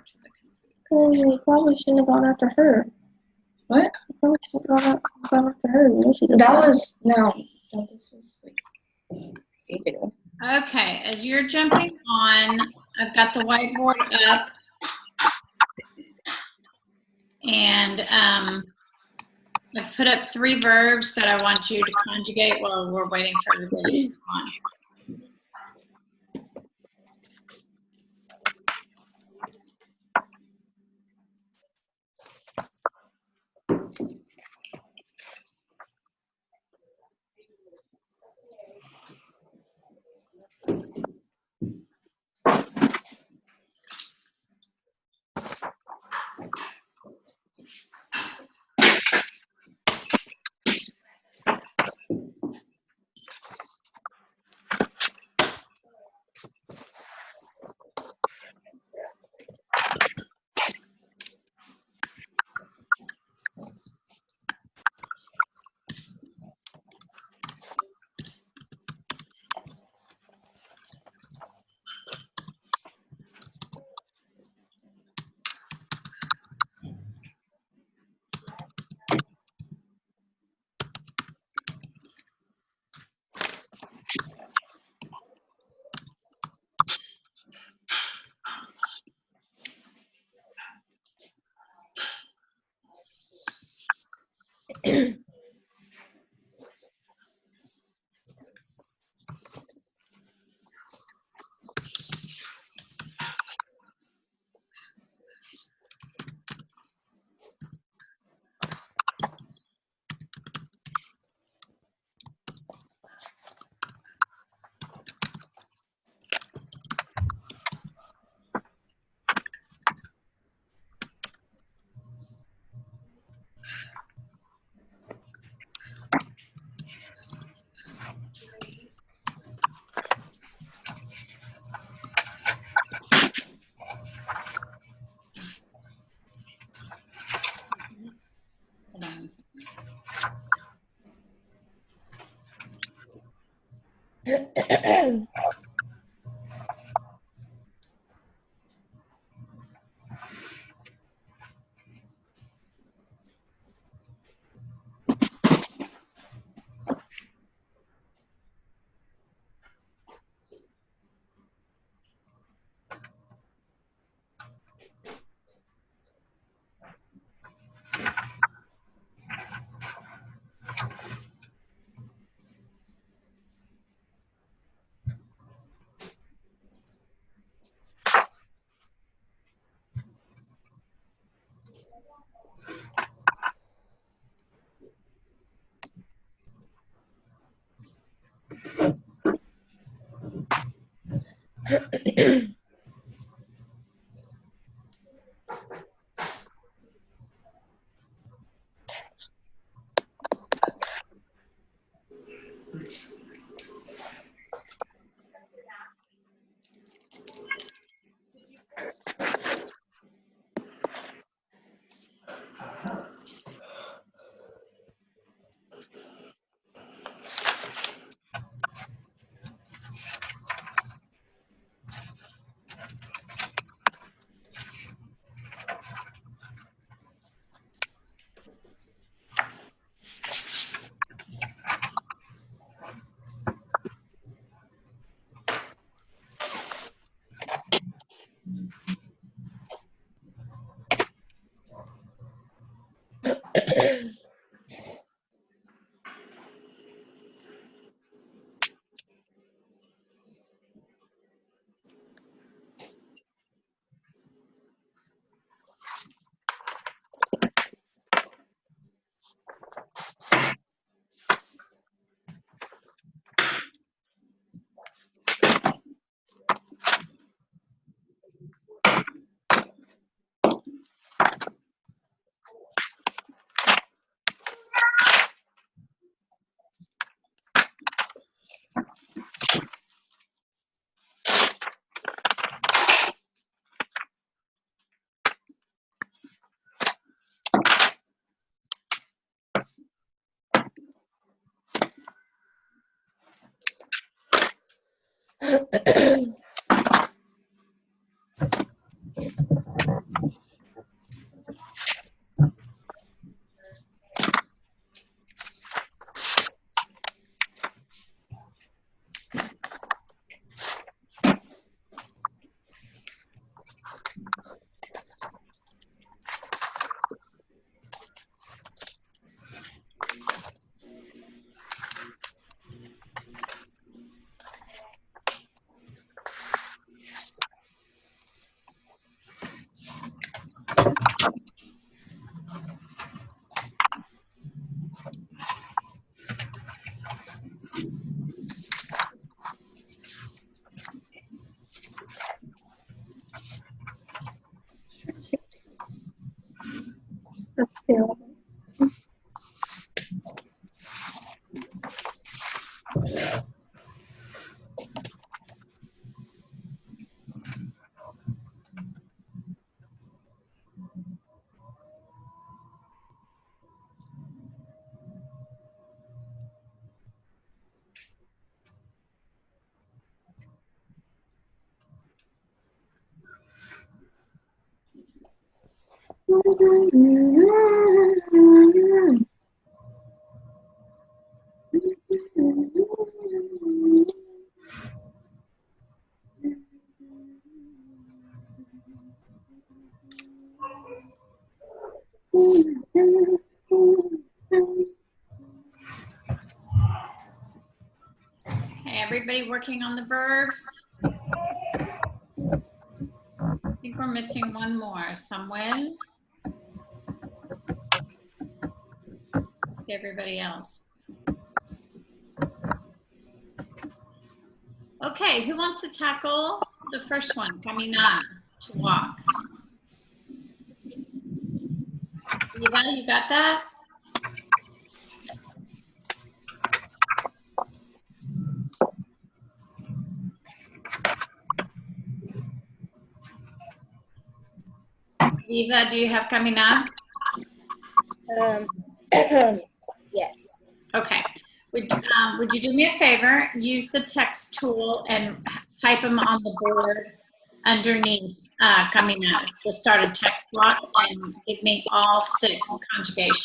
to the computer. Well, you probably shouldn't have gone after her. What? You probably shouldn't have gone after her. You know she does That was no. This was like days ago. Okay, as you're jumping on, I've got the whiteboard up. And I've put up 3 verbs that I want you to conjugate while we're waiting for everybody to come on. Hold on one second. That's terrible. Okay, everybody working on the verbs? I think we're missing one more. Samuel? Let's see everybody else. Okay, who wants to tackle the first one, caminar, to walk? Eva, you got that? Eva, do you have caminar? Yes. Okay. Would you do me a favor? Use the text tool and type them on the board underneath caminar. Just start a text block and give me all 6 conjugations.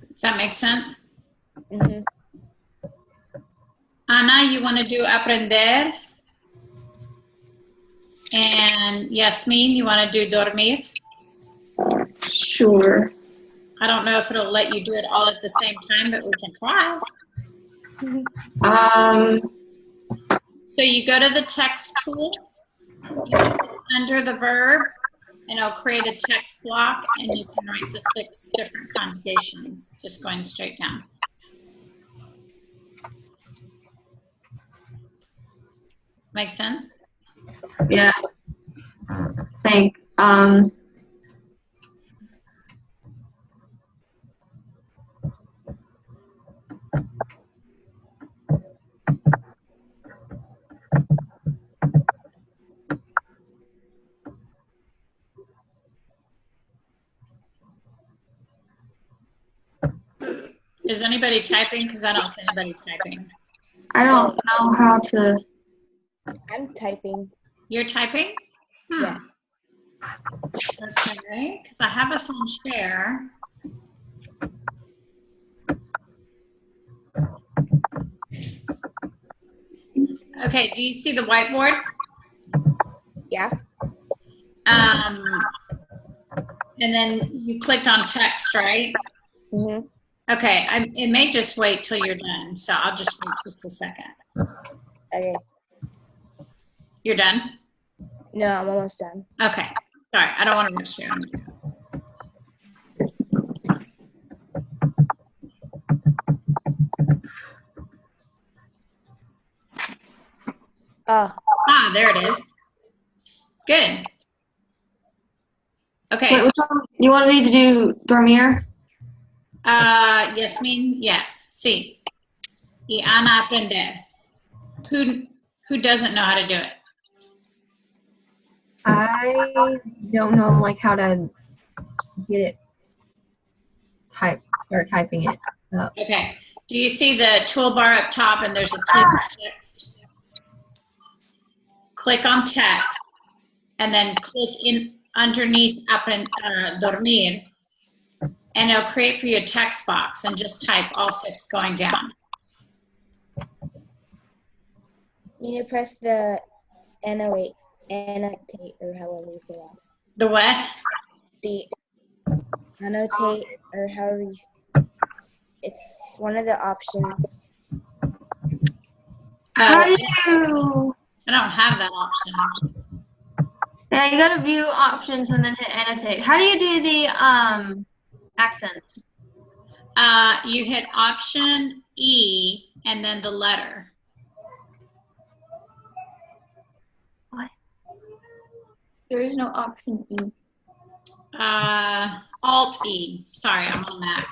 Does that make sense? Mm-hmm. Ana, you want to do aprender? And Yasmin, you want to do dormir? Sure. I don't know if it'll let you do it all at the same time, but we can try. So you go to the text tool, you click under the verb, and it'll create a text block, and you can write the 6 different conjugations, just going straight down. Make sense? Yeah. Thank. Is anybody typing? Because I don't see anybody typing. I don't know how to. I'm typing. You're typing? Yeah. Okay, because I have us on share. Okay, do you see the whiteboard? Yeah. And then you clicked on text, right? Mm-hmm. Okay, it may just wait till you're done, so I'll just wait just a second. Okay. You're done? No, I'm almost done. Okay, sorry, I don't want to rush you. Oh. Ah, there it is. Good. Okay. Wait, which one? You wanted me to do dormir? Yasmin, yes. Sí. Y Ana aprender. Who doesn't know how to do it? I don't know like how to get it start typing it up. Okay. Do you see the toolbar up top and there's a type of text? Click on text and then click in underneath dormir, and it'll create for you a text box, and just type all 6 going down. You need to press the annotate, or however you say that. The what? The annotate, or however you, it's one of the options. How do you? I don't have that option. Yeah, you go to view options and then hit annotate. How do you do the accents? You hit option E and then the letter. What? There is no option E. Alt E. Sorry, I'm on Mac.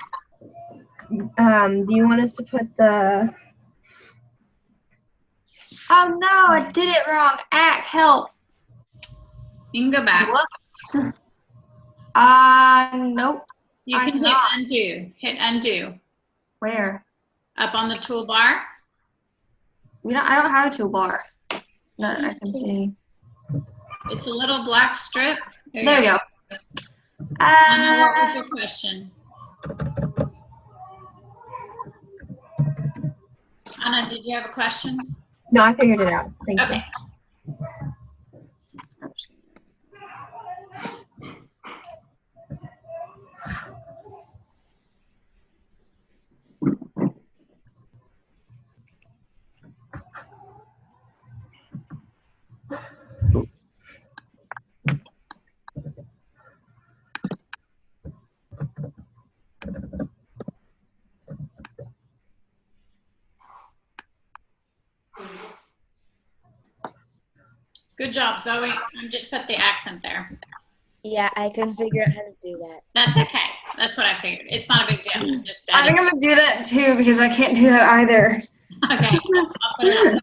Do you want us to put the? Oh no, I did it wrong. Help. You can go back. What? Nope. You I can hit cannot. undo. Hit undo. Where? Up on the toolbar. I don't have a toolbar that I can see. It's a little black strip. There you go. Anna, what was your question? Anna, did you have a question? No, I figured it out. Thank Okay. Good job, Zoe. I just put the accent there. Yeah, I couldn't figure out how to do that. That's okay. That's what I figured. It's not a big deal. I'm just I think I'm gonna do that too because I can't do that either. okay. I'll put it on.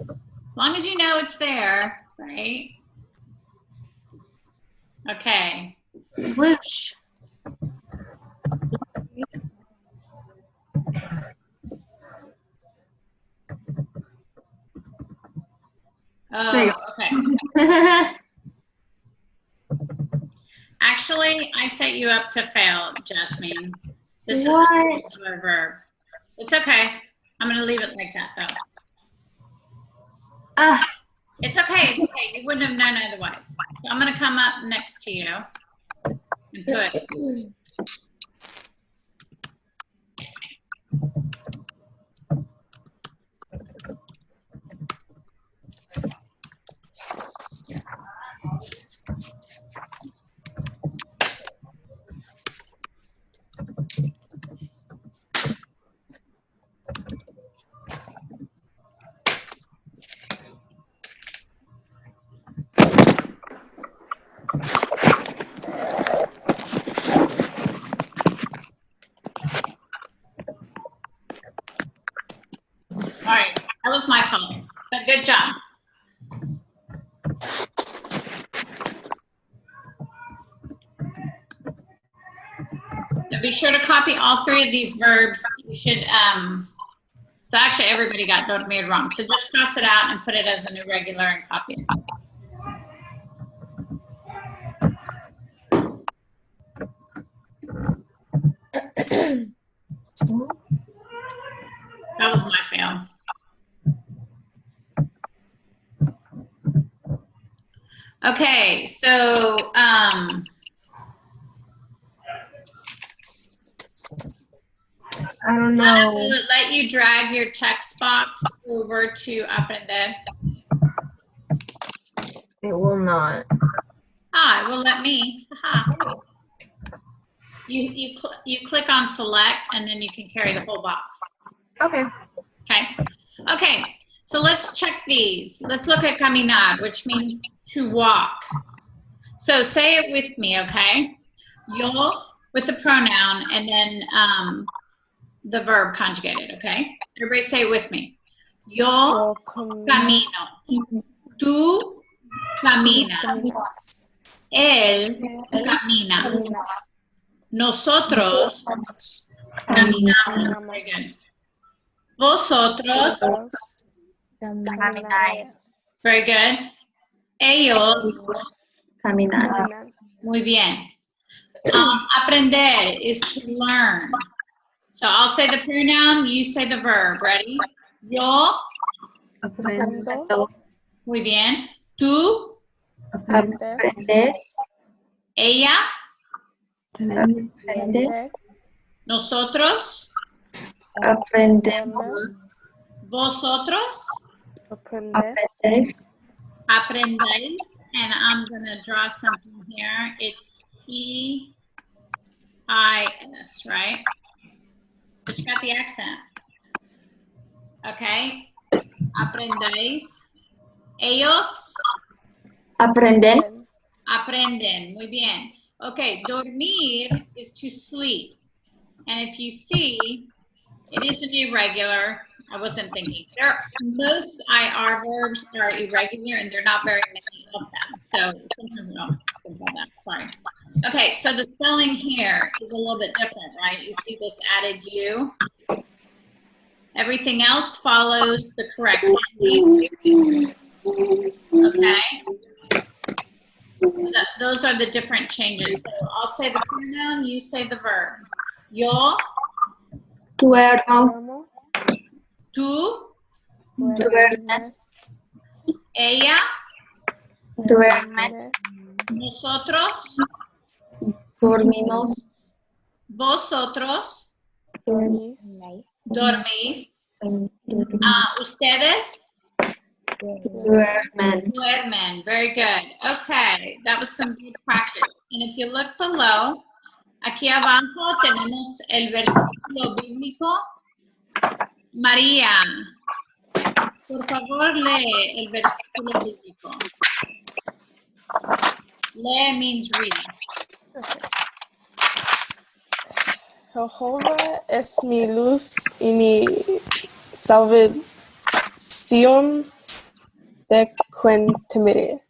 As long as you know it's there, right? Okay. Whoosh. There you Oh, okay. Actually, I set you up to fail, Jasmine. This What? is a verb. It's okay. I'm going to leave it like that, though. It's okay. It's okay. You wouldn't have known otherwise. So I'm going to come up next to you and put. All right, that was my fault, but good job. So be sure to copy all three of these verbs. You should, so actually everybody got those made wrong. So just cross it out and put it as an irregular and copy it. That was my fail. Okay, so I don't Anna, know. will it let you drag your text box over to aprender? It will not. Ah, it will let me. Aha. You click on select and then you can carry the whole box. Okay. Okay. Okay. So let's check these. Let's look at caminar, which means to walk. So say it with me, okay? Yo with the pronoun and then the verb conjugated, okay? Everybody say it with me. Yo camino. Tú caminas. Él camina. Nosotros caminamos. Very good. Vosotros. Very good. Ellos. Caminar. Muy bien. Aprender is to learn. So I'll say the pronoun, you say the verb. Ready? Yo. Aprendo. Muy bien. Tú. Aprendes. Ella. Aprende. Nosotros. Aprendemos. Vosotros. Aprendes. aprendáis, and I'm going to draw something here. It's E-I-S, right? But you got the accent. Okay. Aprendáis. Ellos Aprenden. aprenden. Muy bien. Okay, dormir is to sleep. And if you see, it is an irregular. I wasn't thinking. Most IR verbs are irregular, and there are not very many of them. So sometimes we don't think about that. Sorry. Okay, so the spelling here is a little bit different, right? You see this added U. Everything else follows the correct ending. Okay. Those are the different changes. So I'll say the pronoun, you say the verb. Yo, Duermo. tú, Duermes. ella, Duermen. nosotros, Dormimos. vosotros, Dormís. dormís, ustedes, Duermen. duermen. Very good. Okay, that was some good practice. And if you look below, aquí abajo tenemos el versículo bíblico. María, por favor, lee el versículo bíblico. Lee means read. Jehová es mi luz y mi salvación, de quien temeré.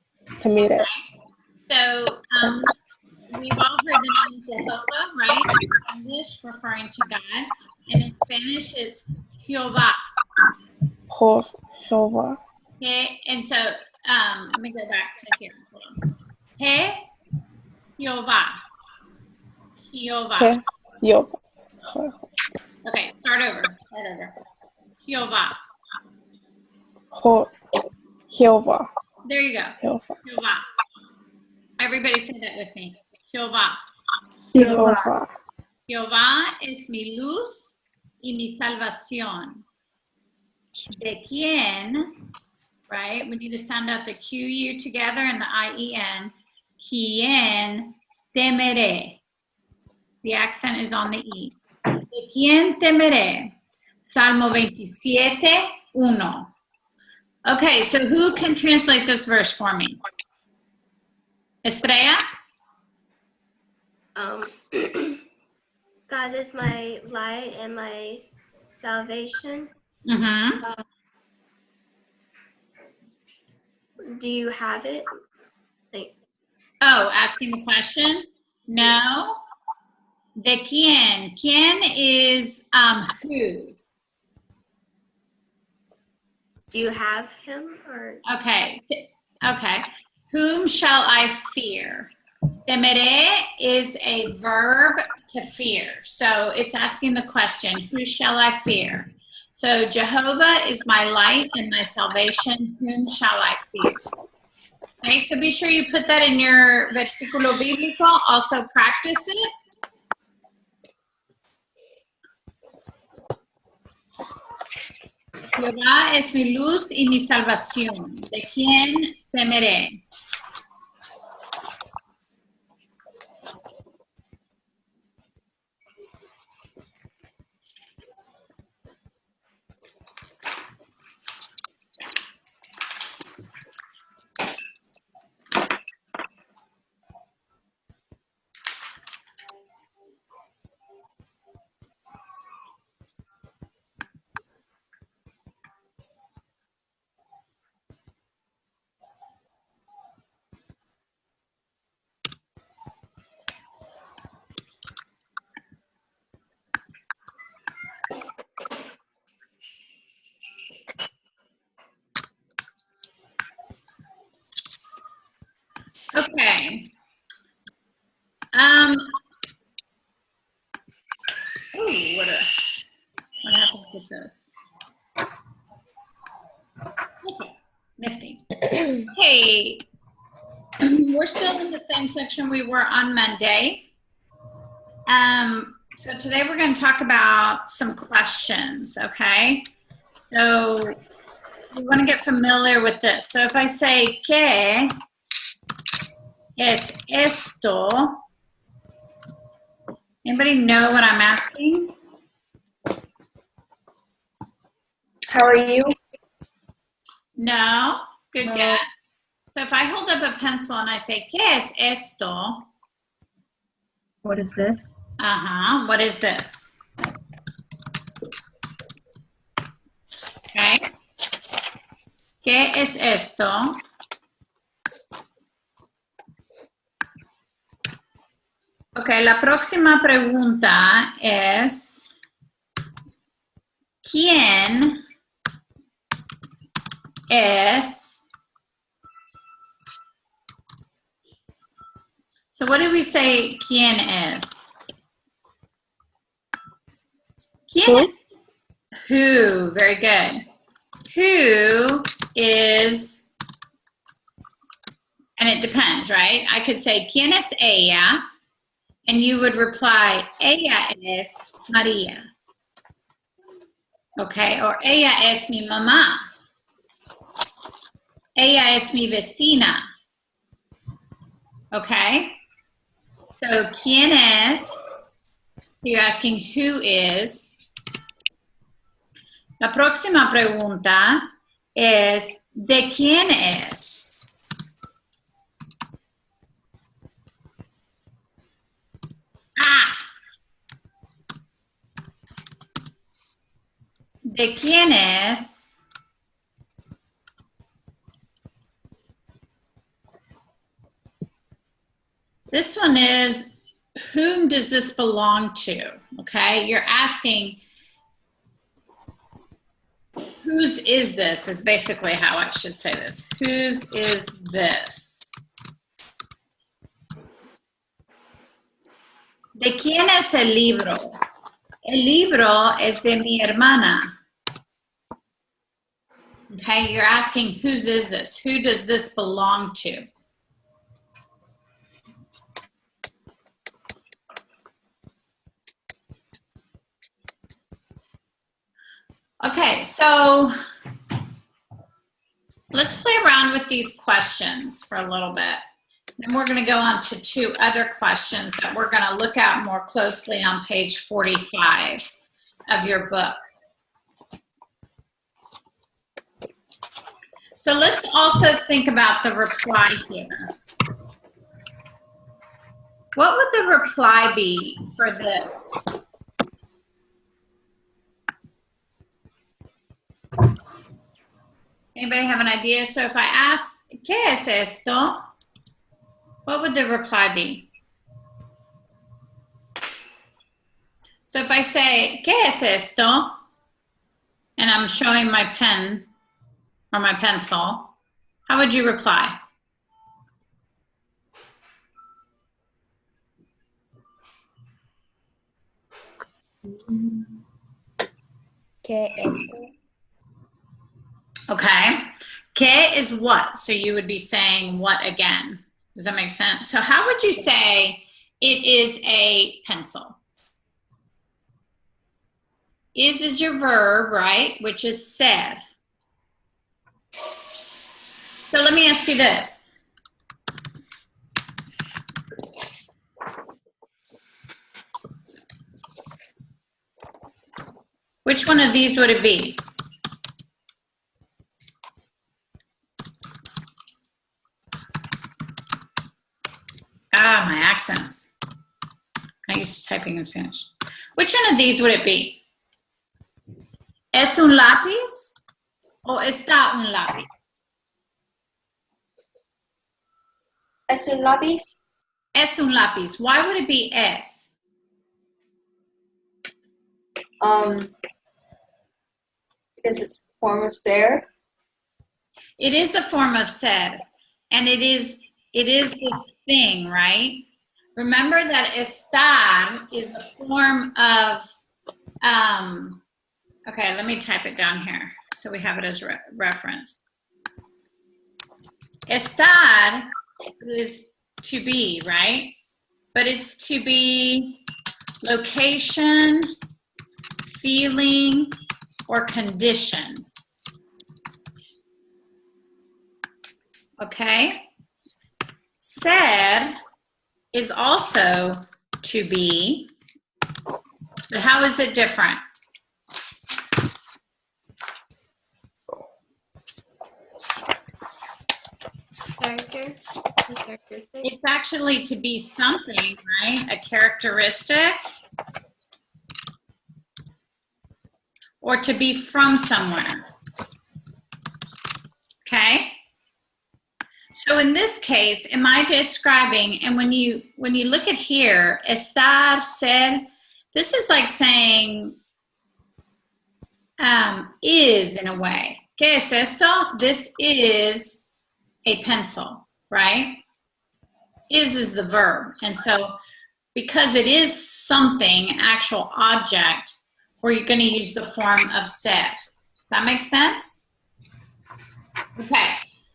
So, we've all heard the name Jehovah, right? In English, referring to God. And in Spanish, it's Jehová. Jehová. Okay, and so, let me go back to here. Hold on. Jehová. Jehová. Jehová. Okay, start over. Jehová. Jehová. There you go. Jehová. Jehová. Everybody say that with me. Jehová. Jehová. Jehová es mi luz y mi salvación. ¿De quién? Right? We need to sound out the QU together and the IEN. ¿Quién temeré? The accent is on the E. ¿De quién temeré? Salmo 27:1. Okay, so who can translate this verse for me? Estrella? God is my light and my salvation. Mm-hmm. Do you have it? Oh, asking the question? No. ¿De quién? ¿Quién is who? Do you have him or? Okay. Okay. Whom shall I fear? Temeré is a verb to fear. So it's asking the question, who shall I fear? So Jehovah is my light and my salvation. Whom shall I fear? Okay, so be sure you put that in your versículo bíblico. Also practice it. Jehová es mi luz y mi salvación. ¿De quién temeré? Okay. What happened with this? Okay, nifty. Hey, we're still in the same section we were on Monday. So today we're going to talk about some questions, okay? So you want to get familiar with this. So if I say, ¿qué es esto? Anybody know what I'm asking? How are you? No? Good No. guess. So if I hold up a pencil and I say, ¿qué es esto? What is this? Uh-huh. What is this? Okay. ¿Qué es esto? Ok, la próxima pregunta es, ¿quién es? So what do we say quién es? ¿Quién es? Who, very good. Who is, and it depends, right? I could say, ¿quién es ella? And you would reply, ella es María. Okay, or ella es mi mamá. Ella es mi vecina. Okay? So, ¿quién es? You're asking who is. La próxima pregunta es, ¿de quién es? Ah. ¿De quién es? This one is, whom does this belong to? Okay, you're asking, whose is this, is basically how I should say this. Whose is this? ¿De quién es el libro? El libro es de mi hermana. Okay, you're asking, whose is this? Who does this belong to? Okay, so let's play around with these questions for a little bit. Then we're going to go on to 2 other questions that we're going to look at more closely on page 45 of your book. So let's also think about the reply here. What would the reply be for this? Anybody have an idea? So if I ask, ¿qué es esto? What would the reply be? So if I say, ¿qué es esto? And I'm showing my pen or my pencil, how would you reply? ¿Qué esto? Okay. ¿Qué is what? So you would be saying what again? Does that make sense? So how would you say it is a pencil? Is your verb, right? Which is ser. So let me ask you this. Which one of these would it be? Ah, my accents. I used to typing in Spanish. Which one of these would it be? ¿Es un lápiz o está un lápiz? ¿Es un lápiz? Es un lápiz. Why would it be es? Because it's a form of ser. It is a form of ser, and it is this thing, right? Remember that estar is a form of, okay, let me type it down here so we have it as reference. Estar is to be, right? But it's to be location, feeling, or condition. Okay? Ser is also to be, but how is it different? Character. Characteristic. It's actually to be something, right? A characteristic. Or to be from somewhere. Okay? So in this case, am I describing, and when you look at here, estar, ser, this is like saying is in a way. ¿Qué es esto? This is a pencil, right? Is the verb. And so because it is something, an actual object, we're going to use the form of ser. Does that make sense? Okay.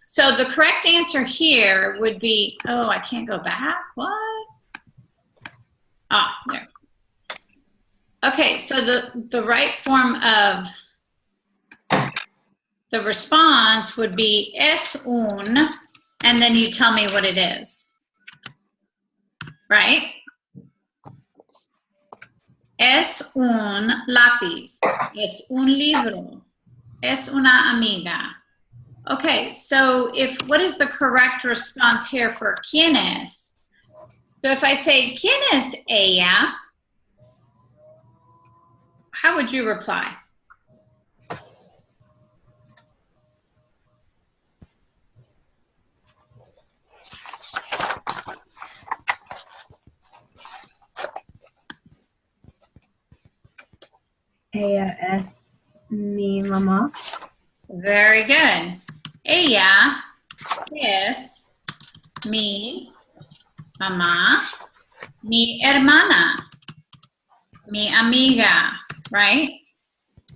So the correct answer here would be, oh, I can't go back. What? Ah, there. Okay, so the right form of the response would be es un, and then you tell me what it is. Right? Es un lápiz. Es un libro. Es una amiga. Okay, so what is the correct response here for quién es? So if I say, ¿quién es ella? How would you reply? Ella es mi mamá. Very good. Ella es mi mamá, mi hermana, mi amiga, right?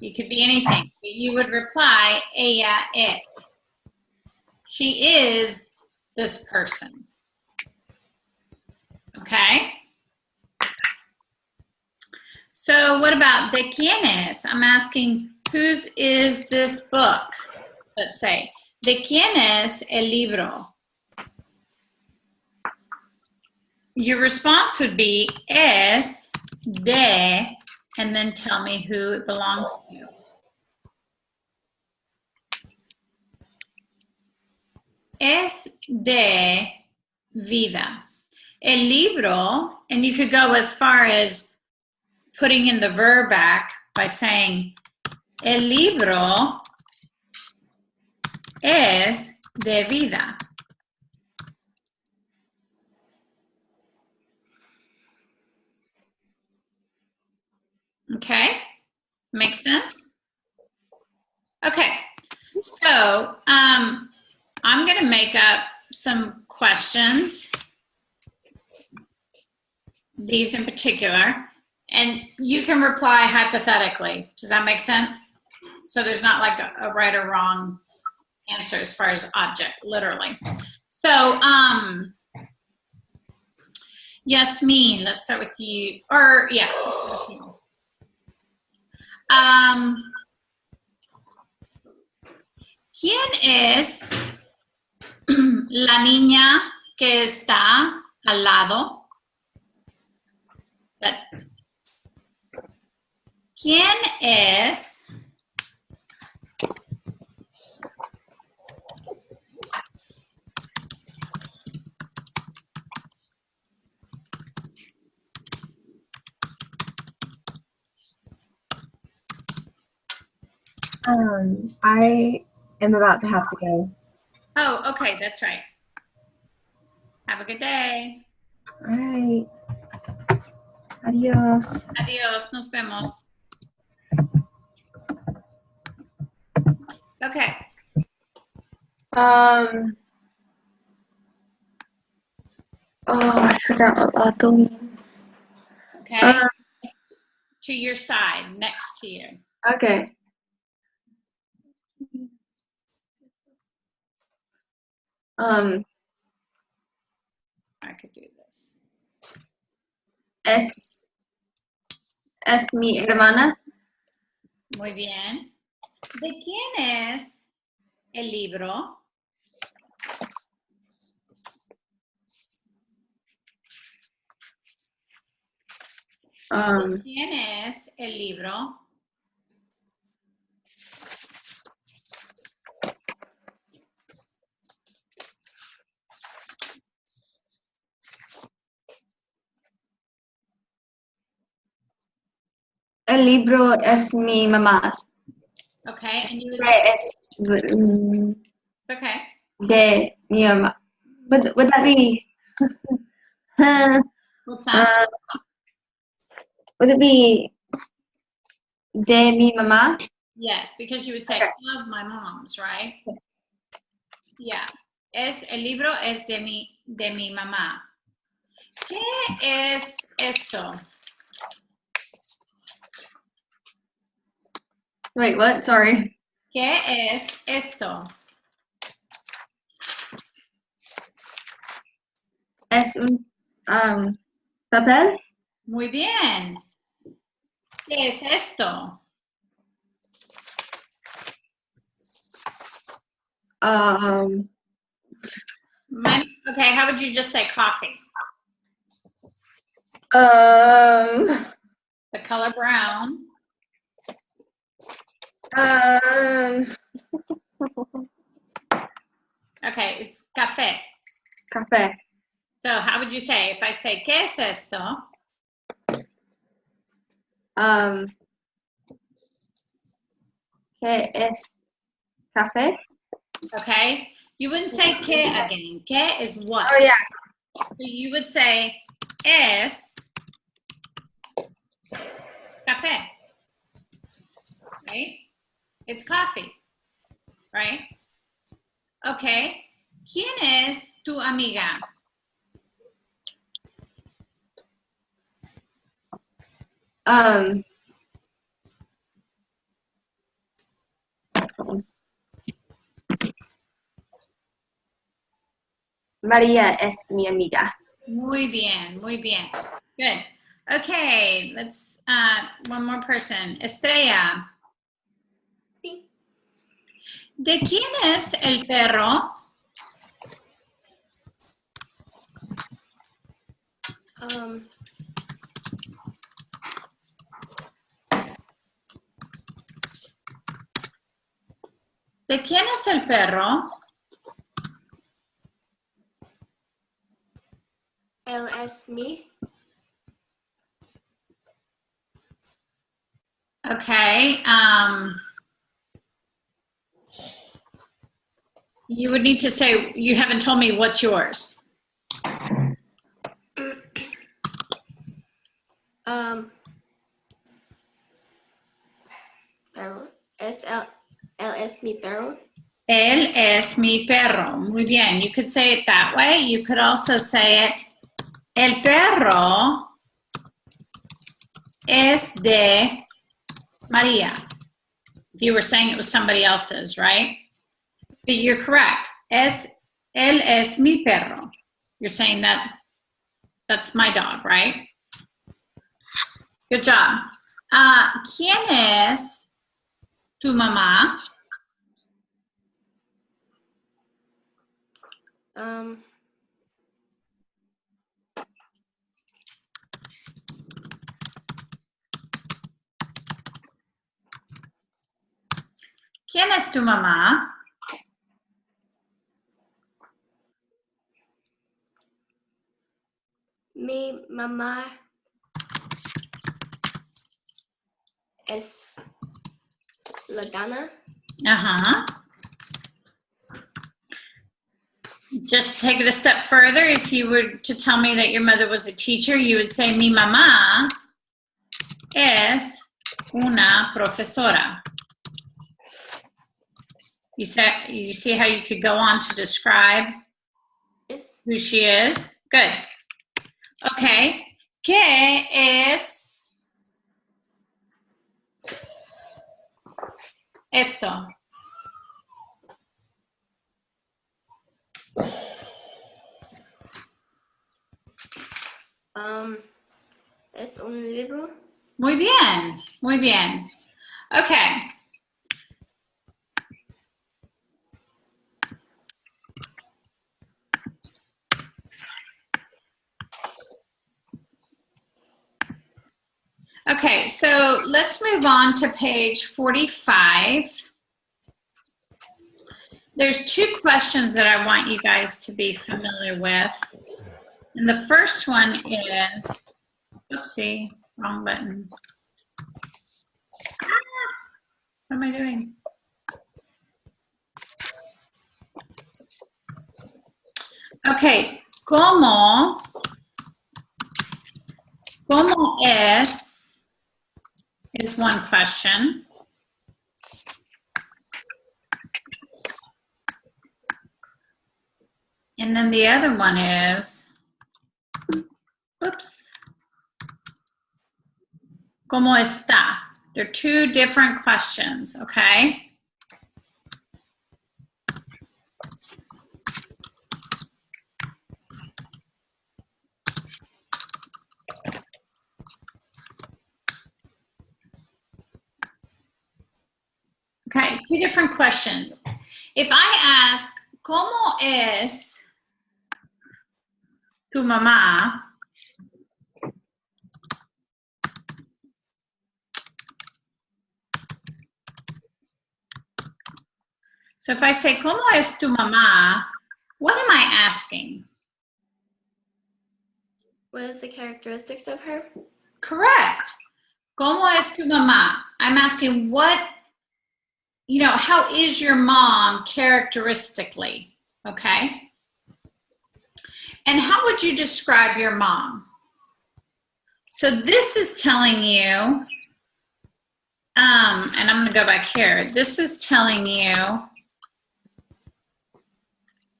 It could be anything. You would reply, ella es. She is this person. Okay? So what about de quién es? I'm asking, whose is this book? Let's say, ¿de quién es el libro? Your response would be, es de, and then tell me who it belongs to. Es de vida. El libro, and you could go as far as putting in the verb back by saying, el libro es de vida. Okay, makes sense? Okay, so I'm going to make up some questions, these in particular, and you can reply hypothetically. Does that make sense? So there's not like a right or wrong answer as far as object, literally. So, Yasmin, let's start with you, or yeah. ¿Quién es la niña que está al lado? ¿Quién es I am about to have to go. Oh, okay, that's right. Have a good day. All right. Adios. Adios, nos vemos. Okay. Oh, I forgot what Lato means. Okay. To your side, next to you. Okay. I could do this. Es mi hermana. Muy bien. ¿De quién es el libro? ¿Quién es el libro? El libro es mi mamás. Okay, and you would Es okay. de mi mamá. Would that be? What's that? Would it be de mi mamá? Yes, because you would say Okay. of my mom's, right? Yeah. El libro es de mi mamá. ¿Qué es esto? Wait, what? Sorry. ¿Qué es esto? Es un papel. Muy bien. ¿Qué es esto? Okay, how would you just say coffee? The color brown. Okay, it's café. Café. So how would you say, if I say, ¿qué es esto? ¿Qué es café? Okay, you wouldn't say ¿qué again. ¿Qué is what? Oh yeah. So you would say, es café, right? It's coffee, right? Okay, ¿quién es tu amiga? María es mi amiga. Muy bien, muy bien. Good. Okay, let's, one more person. Estrella. Sí. ¿De quién es el perro? ¿De quién es el perro? Él es mi. Okay, you would need to say, you haven't told me what's yours. Perro. Él es mi perro. Él es mi perro. Muy bien. You could say it that way. You could also say it, el perro es de María. If you were saying it was somebody else's, right? But you're correct. Él es mi perro. You're saying that's my dog, right? Good job. ¿Quién es tu mamá? ¿Quién es tu mamá? Mi mamá es la Dana. Uh-huh. Just take it a step further. If you were to tell me that your mother was a teacher, you would say, mi mamá es una profesora. You see how you could go on to describe Yes. who she is? Good. Okay. ¿Qué es esto? Es un libro. Muy bien. Muy bien. Okay. Okay, so let's move on to page 45. There's two questions that I want you guys to be familiar with. And the first one is, oopsie, wrong button. What am I doing? Okay, ¿cómo es one question. And then the other one is, oops, ¿cómo está? They're two different questions, okay? Okay, two different questions. If I ask, ¿cómo es tu mamá? So if I say, ¿cómo es tu mamá? What am I asking? What is the characteristics of her? Correct. ¿Cómo es tu mamá? I'm asking what, how is your mom characteristically? Okay. And how would you describe your mom? So this is telling you, and I'm going to go back here. This is telling you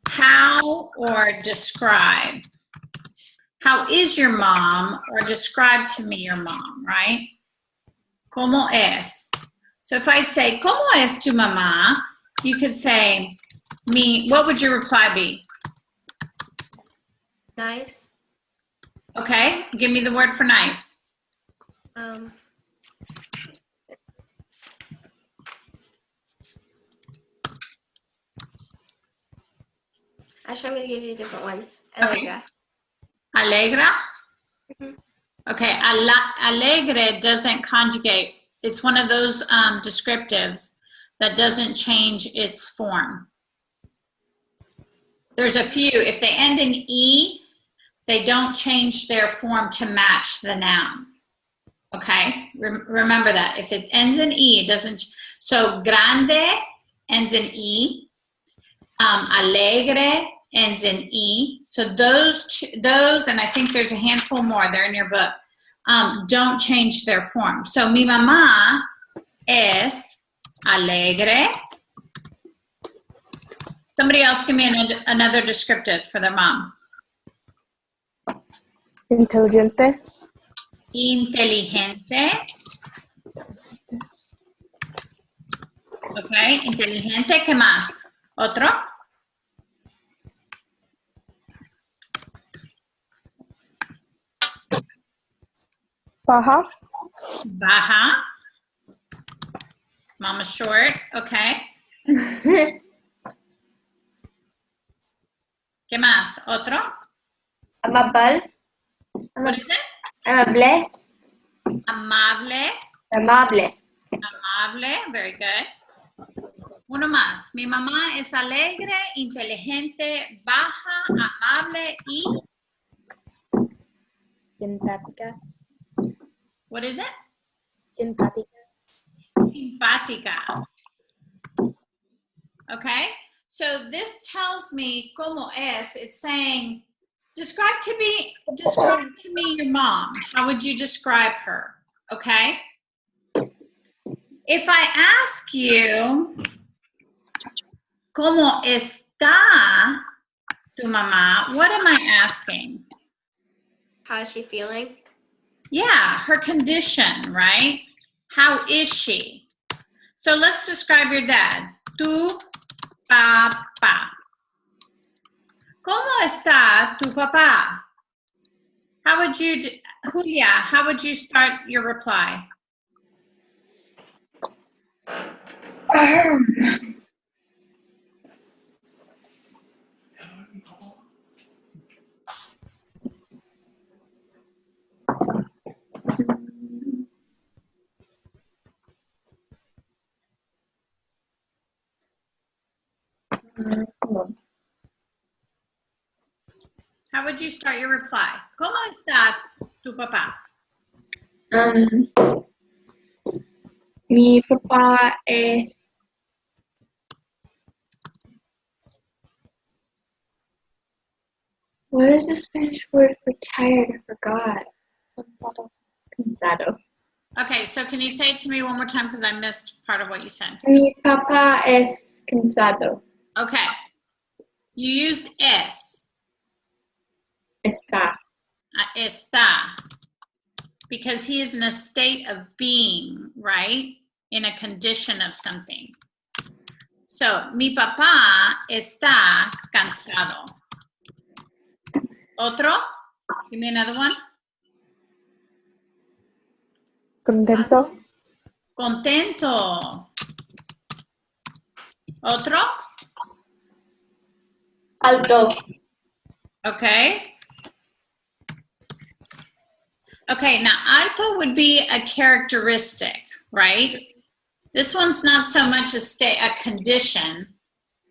how or describe. How is your mom, or describe to me your mom, right? ¿Cómo es? So if I say, ¿cómo es tu mamá? You could say, what would your reply be? Nice. Okay, give me the word for nice. Actually, I'm going to give you a different one. Okay. Alegra. Alegra? Mhm. Okay, alegre doesn't conjugate. It's one of those descriptives that doesn't change its form. There's a few. If they end in E, they don't change their form to match the noun. Okay, remember that. If it ends in E, it doesn't. So grande ends in E. Alegre ends in E. So those, and I think there's a handful more, they're in your book, don't change their form. So mi mamá es alegre. Somebody else give me another descriptive for their mom. Inteligente. Inteligente. Okay, inteligente, ¿qué más? ¿Otro? Baja. Baja. Mama short, okay. ¿Qué más? ¿Otro? Amable. What is it? Amable. Amable. Amable. Amable, very good. Uno más. Mi mamá es alegre, inteligente, baja, amable y... Simpática. What is it? Simpática. Simpática. Okay? So this tells me cómo es. It's saying, describe to me your mom. How would you describe her? Okay? If I ask you, ¿cómo está tu mamá? What am I asking? How is she feeling? Yeah, her condition, right? How is she? So let's describe your dad. Tu papá. ¿Cómo está tu papá? How would you, Julia, how would you start your reply? How would you start your reply? ¿Cómo está tu papá? Mi papá es. What is the Spanish word for tired? I forgot. Cansado. Okay, so can you say it to me one more time because I missed part of what you said. Mi papá es cansado. Okay. You used es. Está. Está. Because he is in a state of being, right? In a condition of something. So, mi papá está cansado. Otro? Give me another one. Contento. Contento. Otro? Alto. Okay. Okay, now alto would be a characteristic, right? This one's not so much a condition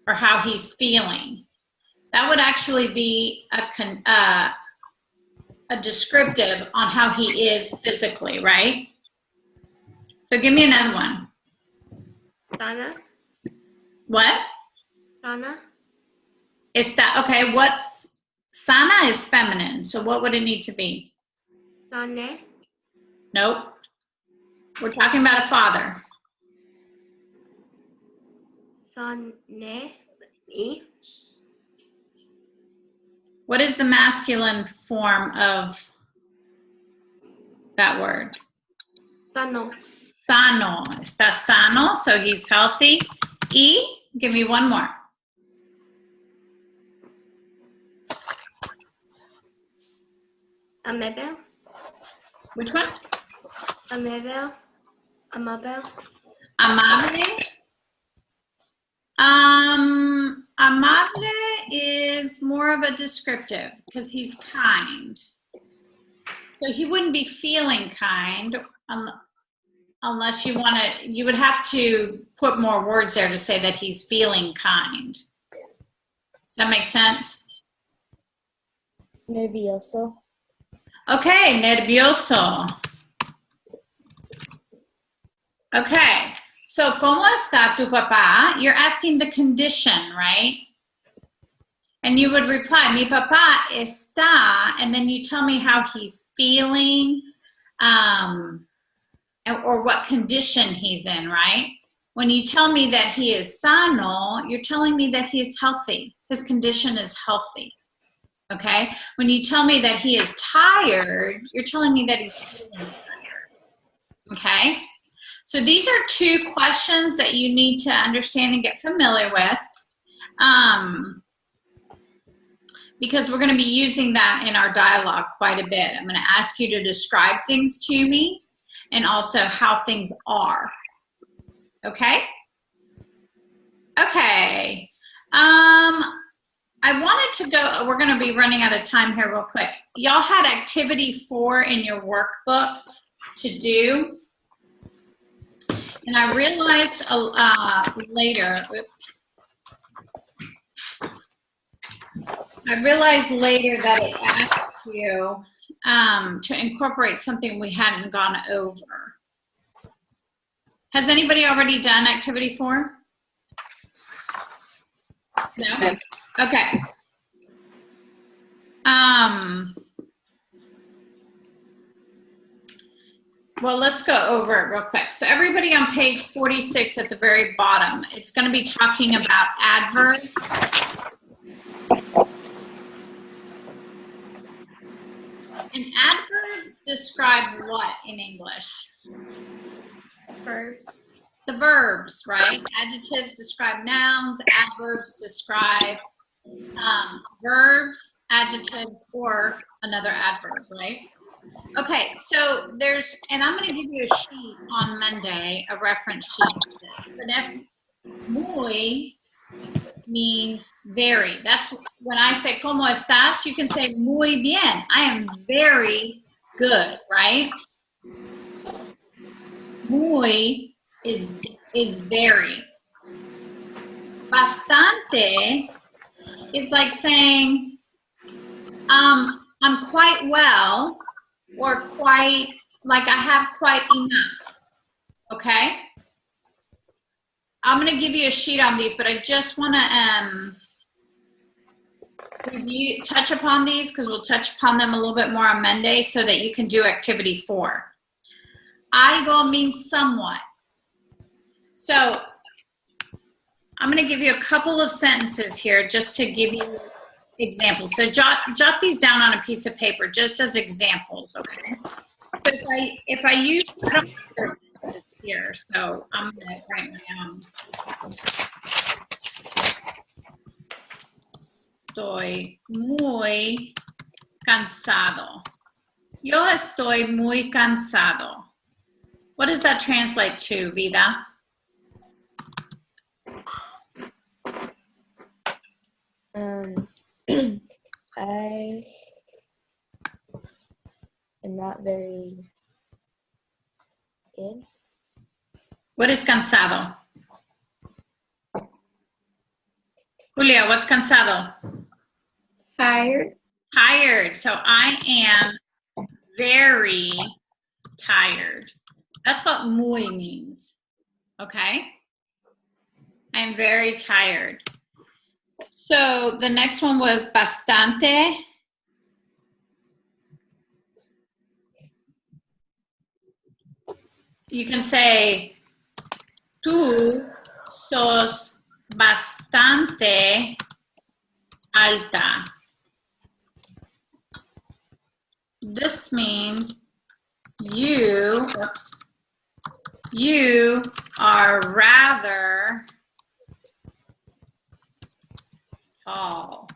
or how he's feeling. That would actually be a descriptive on how he is physically, right? So give me another one. Sana. What? Sana. Está, okay, what's, sana is feminine, so what would it need to be? Sane. Nope. We're talking about a father. Sane. Me. What is the masculine form of that word? Sano. Sano. Está sano, so he's healthy. Y, give me one more. Amabel. Which one? Amabel. Amabel. Amable. Amable is more of a descriptive because he's kind. So he wouldn't be feeling kind unless you want to, you would have to put more words there to say that he's feeling kind. Does that make sense? Nervioso. Okay, nervioso. Okay, so ¿cómo está tu papá? You're asking the condition, right? And you would reply, mi papá está, and then you tell me how he's feeling, or what condition he's in, right? When you tell me that he is sano, you're telling me that he is healthy. His condition is healthy, okay? When you tell me that he is tired, you're telling me that he's feeling tired, okay? So these are two questions that you need to understand and get familiar with. Because we're going to be using that in our dialogue quite a bit. I'm going to ask you to describe things to me and also how things are. Okay? Okay. I wanted to go, we're going to be running out of time here real quick. Y'all had activity 4 in your workbook to do. And I realized later, oops. I realized later that it asked you to incorporate something we hadn't gone over. Has anybody already done activity 4? No? Okay. Well, let's go over it real quick. So everybody on page 46 at the very bottom, it's going to be talking about adverbs. And adverbs describe what in English? Verbs. The verbs, right? Adjectives describe nouns, adverbs describe verbs, adjectives, or another adverb, right? Okay, so there's, and I'm going to give you a sheet on Monday, a reference sheet for this. But if muy means very. That's when I say ¿Cómo estás? You can say muy bien. I am very good, right? Muy is very. Bastante is like saying I'm quite well, or quite, like I have quite enough, okay? I'm gonna give you a sheet on these, but I just wanna review, touch upon these, because we'll touch upon them a little bit more on Monday so that you can do activity 4. Algo means somewhat. So I'm going to give you a couple of sentences here just to give you examples. So jot these down on a piece of paper just as examples, okay? But if I use, I don't think there's sentences here, so I'm going to write my own. Estoy muy cansado. Yo estoy muy cansado. What does that translate to, Vida? I am not very good. What is cansado? Julia, what's cansado? Tired. Tired. So I am very tired. That's what muy means. Okay? I'm very tired. So the next one was bastante. You can say, tú sos bastante alta. This means you are rather tall.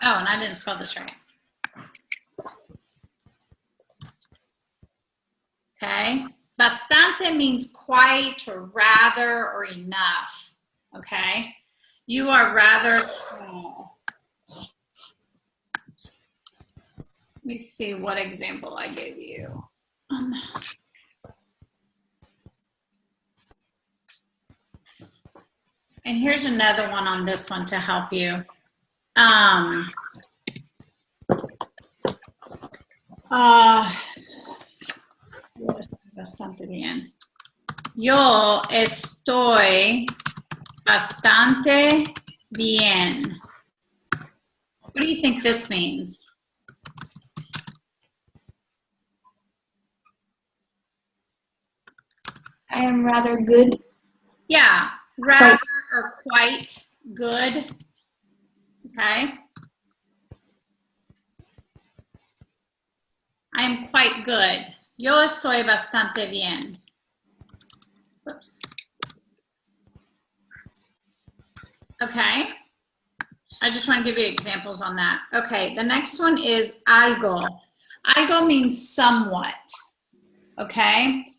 Oh, and I didn't spell this right. Okay. Bastante means quite or rather or enough. Okay. You are rather tall. Let me see what example I gave you. And here's another one on this one to help you. Bastante bien. Yo estoy bastante bien. What do you think this means? I am rather good. Yeah, rather or quite good. Okay. I am quite good. Yo estoy bastante bien. Whoops. Okay. I just want to give you examples on that. Okay, the next one is algo. Algo means somewhat. Okay.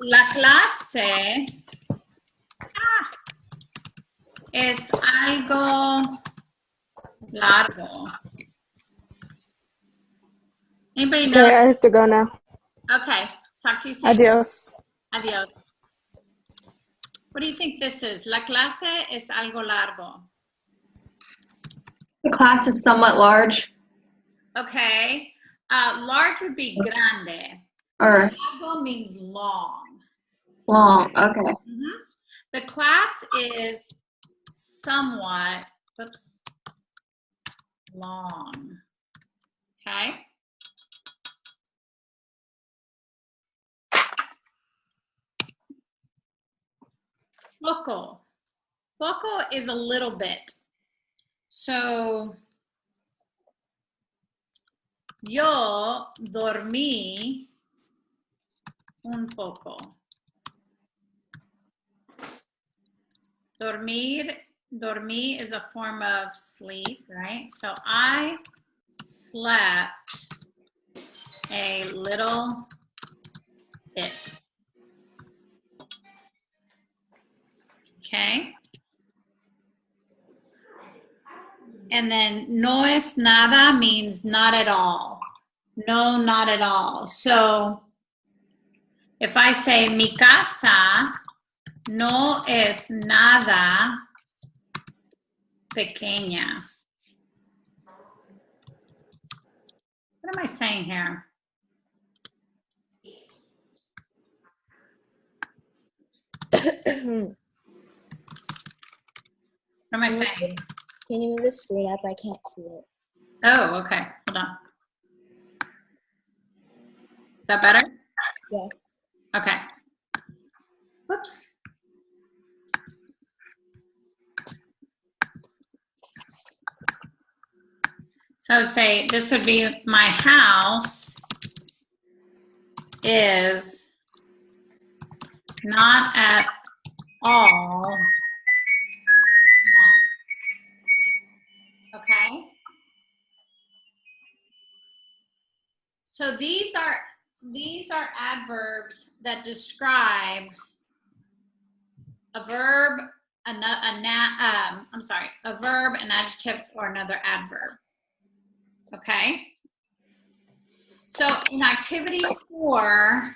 La clase es algo largo. Anybody know? Okay, I have to go now. Okay, talk to you soon. Adios. Adios. What do you think this is? La clase es algo largo. The class is somewhat large. Okay. Large would be grande. Or Largo means long. long. Okay. The class is somewhat, long. Okay. Poco. Poco is a little bit. So, yo dormí un poco. Dormir is a form of sleep, right? So I slept a little bit. Okay. And then no es nada means not at all. No, not at all. So if I say mi casa no es nada pequeña. What am I saying here? Can What am I saying? you move the screen up? I can't see it. Oh, okay. Hold on. Is that better? Yes. Okay. Whoops. So I would say this would be my house is not at all small. Okay. So these are adverbs that describe a verb, a verb, an adjective, or another adverb. Okay. So in activity 4,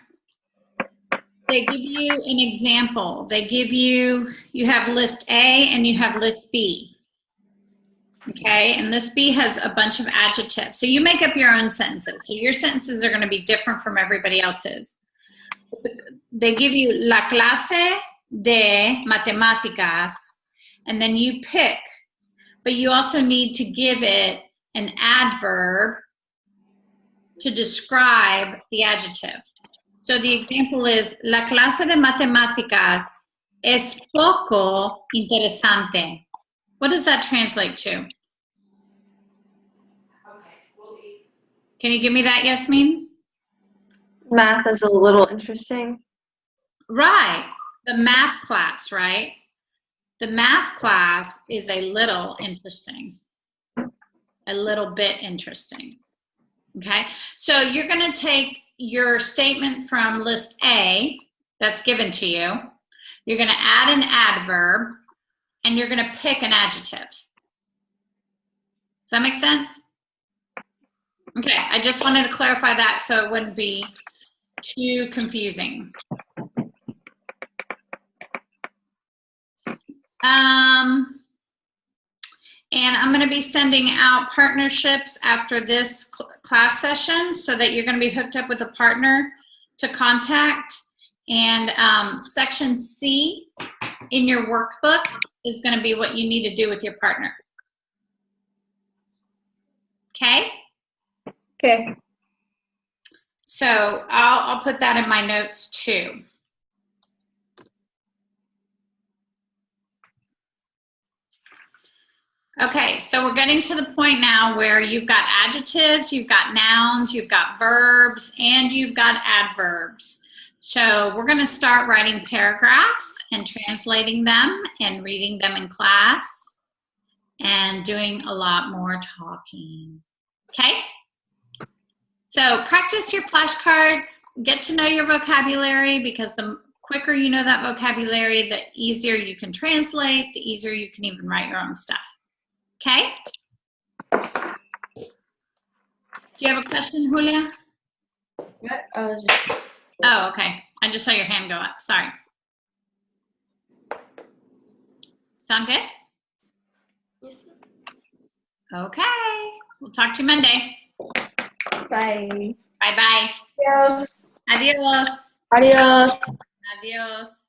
they give you an example. They give you have list A and you have list B. Okay, and list B has a bunch of adjectives. So you make up your own sentences. So your sentences are going to be different from everybody else's. They give you la clase de matemáticas, and then you pick. But you also need to give it an adverb to describe the adjective. So the example is, la clase de matemáticas es poco interesante. What does that translate to? Can you give me that, Yasmin? Math is a little interesting. Right, the math class, right? The math class is a little interesting, a little bit interesting. Okay, so you're going to take your statement from list A that's given to you. You're going to add an adverb, and you're going to pick an adjective. Does that make sense? Okay, I just wanted to clarify that so it wouldn't be too confusing. And I'm going to be sending out partnerships after this class session so that you're going to be hooked up with a partner to contact. And section C in your workbook is going to be what you need to do with your partner. Okay? Okay. So I'll put that in my notes too. Okay, so we're getting to the point now where you've got adjectives, you've got nouns, you've got verbs, and you've got adverbs. So we're going to start writing paragraphs and translating them and reading them in class and doing a lot more talking. Okay? So practice your flashcards, get to know your vocabulary, because the quicker you know that vocabulary, the easier you can translate, the easier you can even write your own stuff. Okay? Do you have a question, Julia? What? Oh, okay. I just saw your hand go up. Sorry. Sound good? Yes, Okay. We'll talk to you Monday. Bye. Bye-bye. Adios. Adios. Adios. Adios.